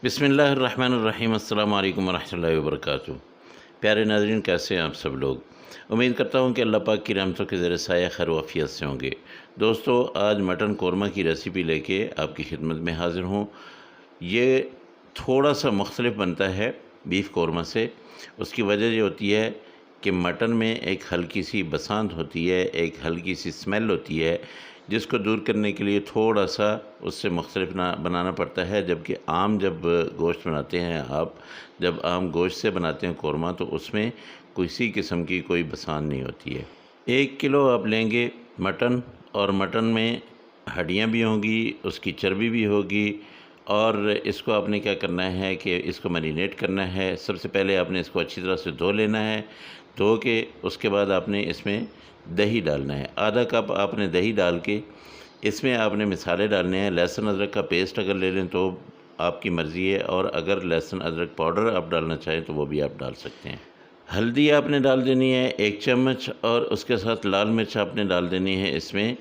बिस्मिल्लाहिर्रहमानिर्रहीम अस्सलामु अलैकुम वरहमतुल्लाहि वबरकातुहू। प्यारे नाज़रीन, कैसे हैं आप सब लोग। उम्मीद करता हूँ कि अल्लाह पाक की रहमतों के ज़रिए साया खैर वाफ़ियत से होंगे। दोस्तों, आज मटन कौरमा की रेसिपी लेके आपकी खिदमत में हाज़िर हूँ। ये थोड़ा सा मुख्तलिफ बनता है बीफ कौरमा से। उसकी वजह ये होती है कि मटन में एक हल्की सी बसांत होती है, एक हल्की सी स्मेल होती है, जिसको दूर करने के लिए थोड़ा-सा उससे मुख्तलिफ ना बनाना पड़ता है। जबकि आम जब गोश्त बनाते हैं आप, जब आम गोश्त से बनाते हैं कौरमा, तो उसमें किसी किस्म की कोई बसांत नहीं होती है। 1 किलो आप लेंगे मटन, और मटन में हड्डियाँ भी होंगी, उसकी चर्बी भी होगी, और इसको आपने क्या करना है कि इसको मैरिनेट करना है। सबसे पहले आपने इसको अच्छी तरह से धो लेना है। धो के उसके बाद आपने इसमें दही डालना है। आधा कप आपने दही डाल के इसमें आपने मसाले डालने हैं। लहसुन अदरक का पेस्ट अगर ले लें तो आपकी मर्ज़ी है, और अगर लहसुन अदरक पाउडर आप डालना चाहें तो वो भी आप डाल सकते हैं। हल्दी आपने डाल देनी है 1 चम्मच, और उसके साथ लाल मिर्च आपने डाल देनी है इसमें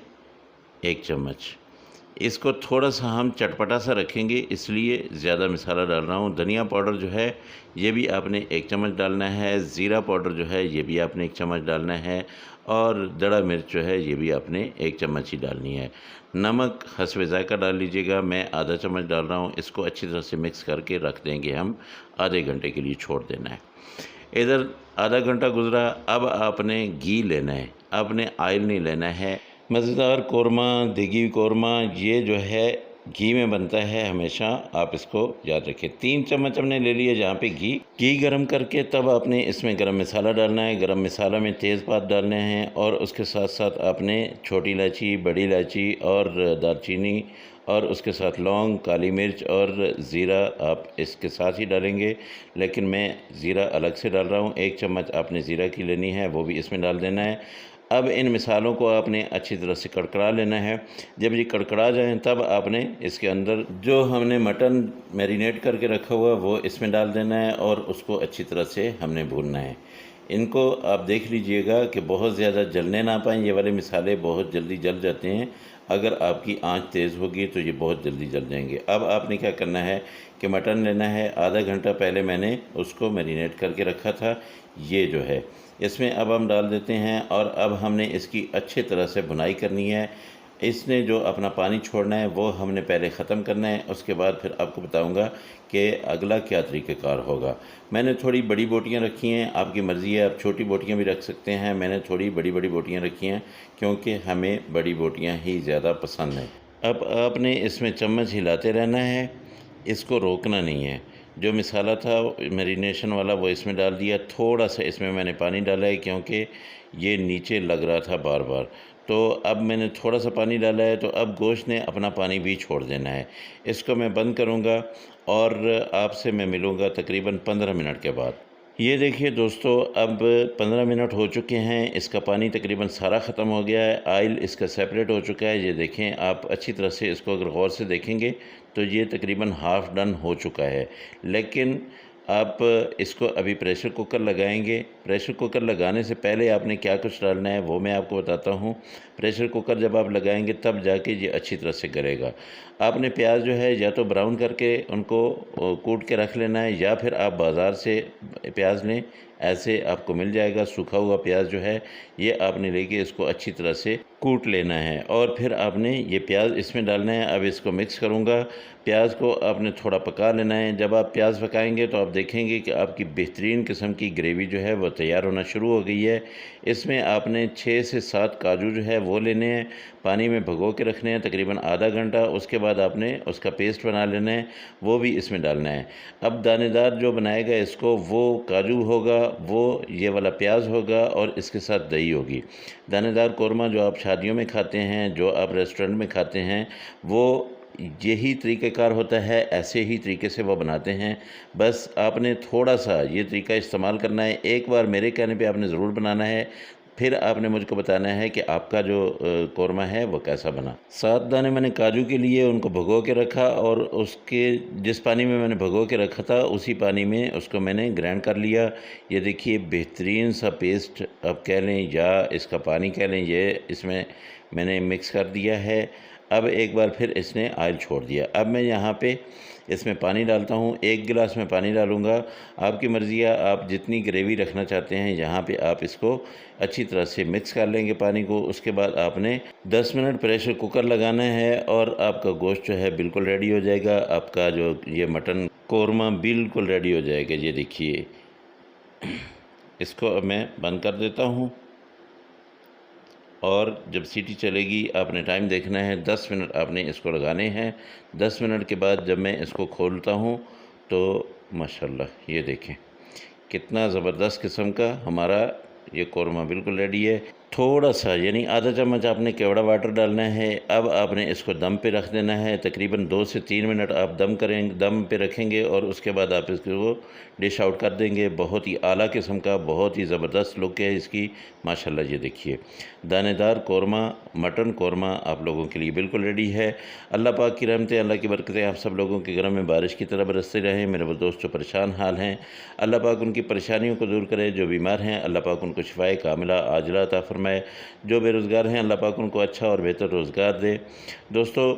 1 चम्मच। इसको थोड़ा-सा हम चटपटा-सा रखेंगे, इसलिए ज़्यादा मसाला डाल रहा हूँ। धनिया पाउडर जो है ये भी आपने 1 चम्मच डालना है। ज़ीरा पाउडर जो है ये भी आपने 1 चम्मच डालना है, और दड़ा मिर्च जो है ये भी आपने 1 चम्मच ही डालनी है। नमक हस्बे ज़ायक़ा डाल लीजिएगा, मैं आधा चम्मच डाल रहा हूँ। इसको अच्छी तरह से मिक्स करके रख देंगे हम, आधे घंटे के लिए छोड़ देना है। इधर आधा घंटा गुज़रा, अब आपने घी लेना है, आपने ऑयल नहीं लेना है। मज़ेदार कौरमा, देगी कौरमा, ये जो है घी में बनता है हमेशा, आप इसको याद रखें। 3 चम्मच हमने ले लिए जहाँ पे घी गरम करके, तब आपने इसमें गरम मसाला डालना है। गरम मसाला में तेज़पात डालने हैं, और उसके साथ साथ आपने छोटी इलायची, बड़ी इलायची और दालचीनी, और उसके साथ लौंग, काली मिर्च और ज़ीरा आप इसके साथ ही डालेंगे, लेकिन मैं ज़ीरा अलग से डाल रहा हूँ। 1 चम्मच आपने ज़ीरा की लेनी है, वो भी इसमें डाल देना है। अब इन मिसालों को आपने अच्छी तरह से कड़कड़ा लेना है। जब ये कड़कड़ा जाएँ, तब आपने इसके अंदर जो हमने मटन मैरिनेट करके रखा हुआ वो इसमें डाल देना है, और उसको अच्छी तरह से हमने भूनना है। इनको आप देख लीजिएगा कि बहुत ज़्यादा जलने ना पाएँ। ये वाले मिसाले बहुत जल्दी जल जाते हैं, अगर आपकी आंच तेज़ होगी तो ये बहुत जल्दी जल जाएंगे। अब आपने क्या करना है कि मटन लेना है। आधा घंटा पहले मैंने उसको मैरिनेट करके रखा था, ये जो है इसमें अब हम डाल देते हैं, और अब हमने इसकी अच्छी तरह से भुनाई करनी है। इसने जो अपना पानी छोड़ना है वो हमने पहले ख़त्म करना है। उसके बाद फिर आपको बताऊंगा कि अगला क्या तरीक़ाकार होगा। मैंने थोड़ी बड़ी बोटियां रखी हैं, आपकी मर्ज़ी है, आप छोटी बोटियां भी रख सकते हैं। मैंने थोड़ी बड़ी बड़ी बोटियां रखी हैं, क्योंकि हमें बड़ी बोटियां ही ज़्यादा पसंद हैं। अब आपने इसमें चम्मच हिलाते रहना है, इसको रोकना नहीं है। जो मसाला था मैरिनेशन वाला वो इसमें डाल दिया। थोड़ा-सा इसमें मैंने पानी डाला है, क्योंकि ये नीचे लग रहा था बार-बार। तो अब मैंने थोड़ा-सा पानी डाला है, तो अब गोश्त ने अपना पानी भी छोड़ देना है। इसको मैं बंद करूँगा, और आपसे मैं मिलूँगा तकरीबन 15 मिनट के बाद। ये देखिए दोस्तों, अब 15 मिनट हो चुके हैं। इसका पानी तकरीबन सारा ख़त्म हो गया है, ऑयल इसका सेपरेट हो चुका है। ये देखें, आप अच्छी तरह से इसको अगर गौर से देखेंगे तो ये तकरीबन हाफ़ डन हो चुका है। लेकिन आप इसको अभी प्रेशर कुकर लगाएंगे। प्रेशर कुकर लगाने से पहले आपने क्या कुछ डालना है वो मैं आपको बताता हूँ। प्रेशर कुकर जब आप लगाएंगे तब जाके ये अच्छी तरह से करेगा। आपने प्याज जो है या तो ब्राउन करके उनको कूट के रख लेना है, या फिर आप बाज़ार से प्याज लें, ऐसे आपको मिल जाएगा। सूखा हुआ प्याज जो है ये आपने लेके इसको अच्छी तरह से कूट लेना है, और फिर आपने ये प्याज इसमें डालना है। अब इसको मिक्स करूँगा। प्याज को आपने थोड़ा पका लेना है। जब आप प्याज पकाएंगे तो आप देखेंगे कि आपकी बेहतरीन किस्म की ग्रेवी जो है वो तैयार होना शुरू हो गई है। इसमें आपने 6 से 7 काजू जो है वो लेने हैं, पानी में भिगो के रखने हैं तकरीबन आधा घंटा। उसके बाद आपने उसका पेस्ट बना लेना है, वो भी इसमें डालना है। अब दानेदार जो बनाएगा इसको, वो काजू होगा, वो ये वाला प्याज होगा, और इसके साथ दही होगी। दानेदार कौरमा जो आप शादियों में खाते हैं, जो आप रेस्टोरेंट में खाते हैं, वो यही तरीक़ाकार होता है, ऐसे ही तरीके से वो बनाते हैं। बस आपने थोड़ा-सा ये तरीका इस्तेमाल करना है। एक बार मेरे कहने पे आपने ज़रूर बनाना है, फिर आपने मुझको बताना है कि आपका जो कौरमा है वो कैसा बना। 7 दाने मैंने काजू के लिए उनको भिगो के रखा, और उसके जिस पानी में मैंने भिगो के रखा था उसी पानी में उसको मैंने ग्राइंड कर लिया। ये देखिए बेहतरीन सा पेस्ट आप कह लें या इसका पानी कह लें, ये इसमें मैंने मिक्स कर दिया है। अब एक बार फिर इसने ऑयल छोड़ दिया। अब मैं यहाँ पे इसमें पानी डालता हूँ, 1 गिलास में पानी डालूँगा। आपकी मर्ज़ी है, आप जितनी ग्रेवी रखना चाहते हैं यहाँ पे आप इसको अच्छी तरह से मिक्स कर लेंगे पानी को। उसके बाद आपने 10 मिनट प्रेशर कुकर लगाना है और आपका गोश्त जो है बिल्कुल रेडी हो जाएगा। आपका जो ये मटन कोरमा बिल्कुल रेडी हो जाएगा। ये देखिए, इसको अब मैं बंद कर देता हूँ और जब सीटी चलेगी आपने टाइम देखना है, 10 मिनट आपने इसको लगाने हैं। 10 मिनट के बाद जब मैं इसको खोलता हूँ तो माशाल्लाह ये देखें कितना ज़बरदस्त किस्म का हमारा ये कोरमा बिल्कुल रेडी है। थोड़ा सा यानी आधा चम्मच आपने केवड़ा वाटर डालना है। अब आपने इसको दम पे रख देना है। तकरीबन 2 से 3 मिनट आप दम पे रखेंगे और उसके बाद आप इसको डिश आउट कर देंगे। बहुत ही आला किस्म का, बहुत ही ज़बरदस्त लुक है इसकी माशाल्लाह। ये देखिए, दानेदार कोरमा, मटन कोरमा आप लोगों के लिए बिल्कुल रेडी है। अल्लाह पाक की रहमतें, अल्लाह की बरकतें आप सब लोगों के घरों में बारिश की तरह बरसते रहें। मेरे वो दोस्त जो परेशान हाल हैं, अल्लाह पाक उनकी परेशानियों को दूर करे। जो बीमार हैं अल्लाह पाक उनको शिफाए कामिला आजिला अता फरमाए। जो बेरोज़गार हैं अल्लाह पाक उनको अच्छा और बेहतर रोज़गार दे। दोस्तों,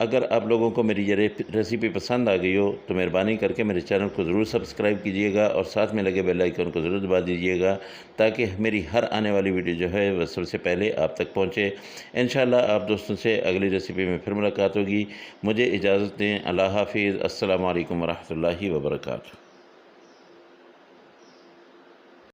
अगर आप लोगों को मेरी ये रेसिपी पसंद आ गई हो तो मेहरबानी करके मेरे चैनल को ज़रूर सब्सक्राइब कीजिएगा और साथ में लगे बेल आइकन को ज़रूर दबा दीजिएगा ताकि मेरी हर आने वाली वीडियो जो है वह सबसे पहले आप तक पहुँचे। इंशाअल्लाह आप दोस्तों से अगली रेसिपी में फिर मुलाकात होगी। मुझे इजाज़त दें। अल्लाह हाफ़िज़। अस्सलामु अलैकुम वरहमतुल्लाहि वबरकातुहू।